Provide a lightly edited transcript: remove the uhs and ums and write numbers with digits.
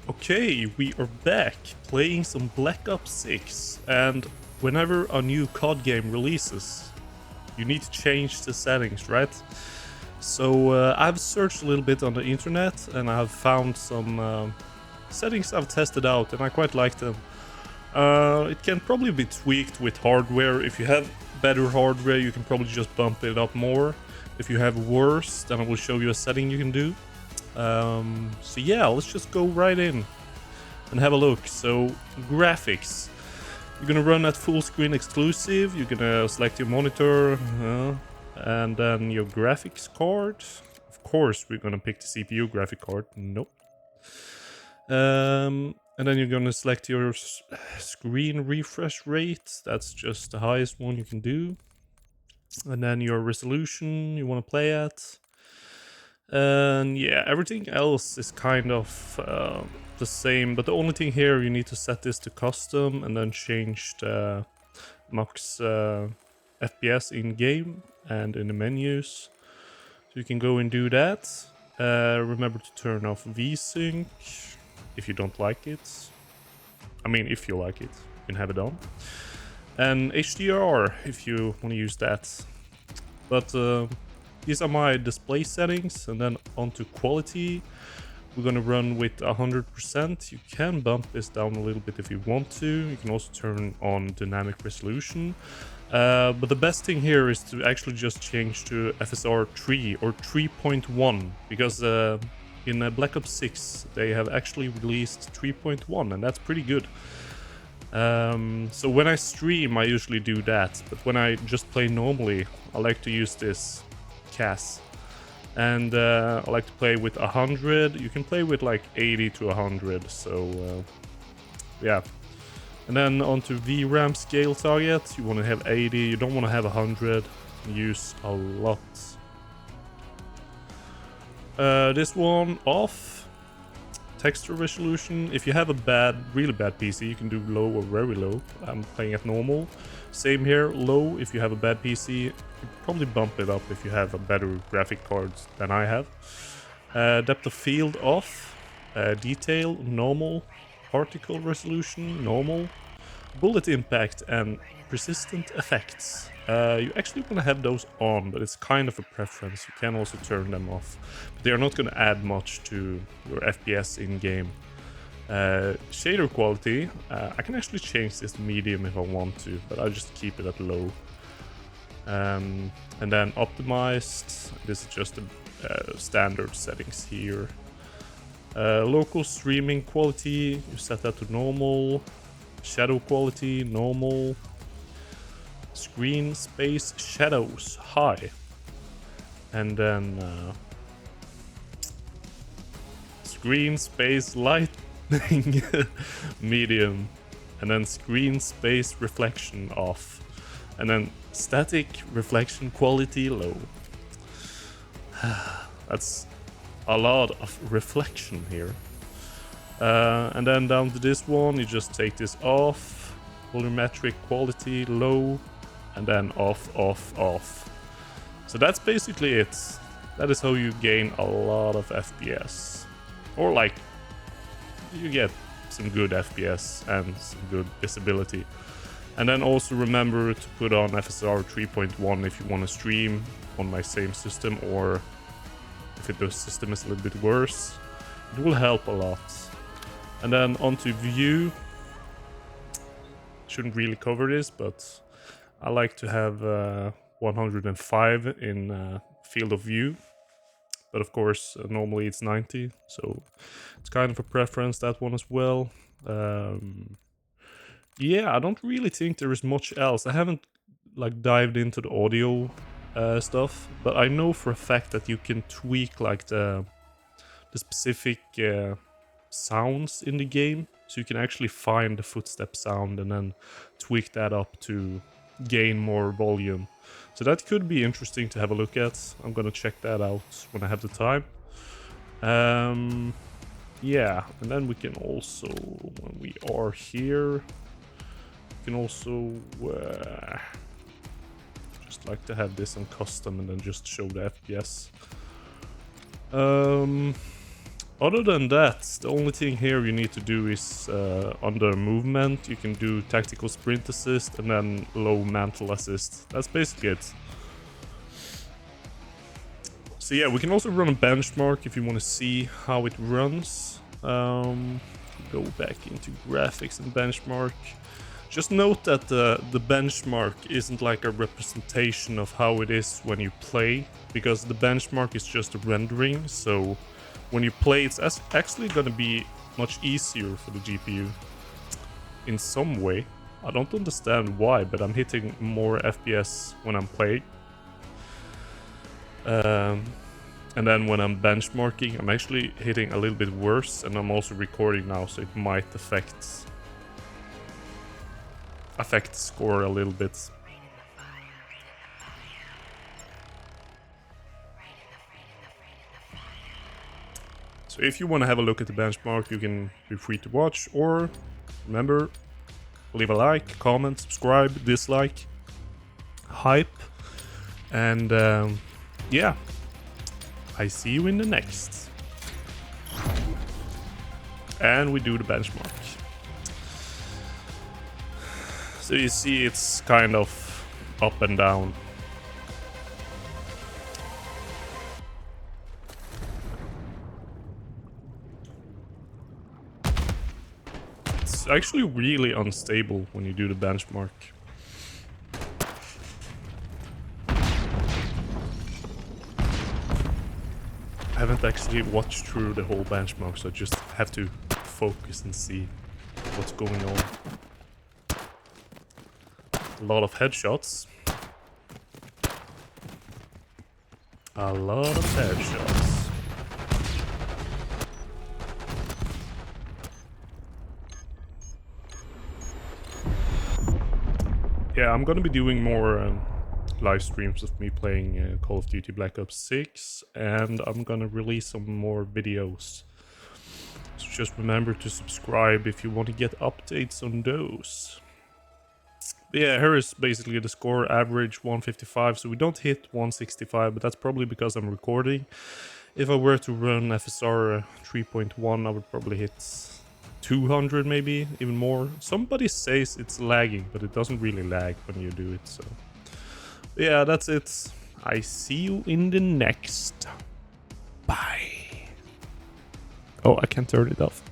Okay, we are back playing some Black Ops 6, and whenever a new COD game releases, you need to change the settings, right? So I've searched a little bit on the internet and I've found some settings I've tested out and I quite like them. It can probably be tweaked with hardware. If you have better hardware, you can probably just bump it up more. If you have worse, then I will show you a setting you can do. So yeah, let's just go right in and have a look. So graphics, you're gonna run at full screen exclusive. You're gonna select your monitor and then your graphics card. Of course, we're gonna pick the CPU graphic card. Nope. And then you're gonna select your screen refresh rate. That's just the highest one you can do. And then your resolution you want to play at. And yeah, everything else is kind of the same, but the only thing here you need to set this to custom and then change the max FPS in game and in the menus. So you can go and do that. Remember to turn off VSync if you don't like it. I mean, if you like it, you can have it on. And HDR if you want to use that. But these are my display settings, and then onto quality. We're gonna run with 100%. You can bump this down a little bit if you want to. You can also turn on dynamic resolution. But the best thing here is to actually just change to FSR 3 or 3.1, because in Black Ops 6 they have actually released 3.1, and that's pretty good. So when I stream I usually do that, but when I just play normally I like to use this CAS. And I like to play with 100. You can play with like 80 to 100, so yeah. And then onto VRAM scale target, you want to have 80, you don't want to have 100. Use a lot. This one off. Texture resolution, if you have a really bad PC, you can do low or very low. I'm playing at normal. Same here, low if you have a bad PC. You probably bump it up if you have a better graphic card than I have. Depth of field off. Detail, normal. Particle resolution, normal. Bullet impact and persistent effects. You actually want to have those on, but it's kind of a preference. You can also turn them off. But they are not going to add much to your FPS in-game. Shader quality, I can actually change this to medium if I want to, but I'll just keep it at low. And then optimized, this is just the standard settings here. Local streaming quality, you set that to normal. Shadow quality, normal. Screen space shadows, high. And then screen space lighting, medium. And then screen space reflection, off. And then static reflection quality, low. That's a lot of reflection here. And then down to this one, you just take this off. Volumetric quality, low. And then off, off, off. So that's basically it. That is how you gain a lot of FPS. Or like, you get some good FPS and some good visibility. And then also remember to put on FSR 3.1 if you want to stream on my same system, or if the system is a little bit worse. It will help a lot. And then onto view. Shouldn't really cover this, but I like to have 105 in field of view. But of course, normally it's 90, so it's kind of a preference, that one as well. Yeah, I don't really think there is much else. I haven't like dived into the audio stuff, but I know for a fact that you can tweak like the specific sounds in the game, so you can actually find the footstep sound and then tweak that up to gain more volume. So that could be interesting to have a look at. I'm gonna check that out when I have the time. Yeah, and then we can also, when we are here, we can also just like to have this on custom and then just show the FPS. Other than that, the only thing here you need to do is under movement, you can do tactical sprint assist and then low mantle assist. That's basically it. So yeah, we can also run a benchmark if you want to see how it runs. Go back into graphics and benchmark. Just note that the benchmark isn't like a representation of how it is when you play, because the benchmark is just a rendering, so when you play it's actually gonna be much easier for the GPU in some way. I don't understand why, but I'm hitting more FPS when I'm playing. And then when I'm benchmarking, I'm actually hitting a little bit worse, and I'm also recording now, so it might affect the score a little bit. So if you want to have a look at the benchmark, you can be free to watch, or remember, leave a like, comment, subscribe, dislike, hype, and yeah, I see you in the next. And we do the benchmark. So you see it's kind of up and down. It's actually really unstable when you do the benchmark. I haven't actually watched through the whole benchmark, so I just have to focus and see what's going on. A lot of headshots. A lot of headshots. Yeah, I'm gonna be doing more live streams of me playing Call of Duty Black Ops 6, and I'm gonna release some more videos. So just remember to subscribe if you want to get updates on those. But yeah, here is basically the score, average 155, so we don't hit 165, but that's probably because I'm recording. If I were to run FSR 3.1, I would probably hit 200 maybe, even more. Somebody says it's lagging, but it doesn't really lag when you do it, so... Yeah, that's it. I see you in the next. Bye. Oh, I can't turn it off.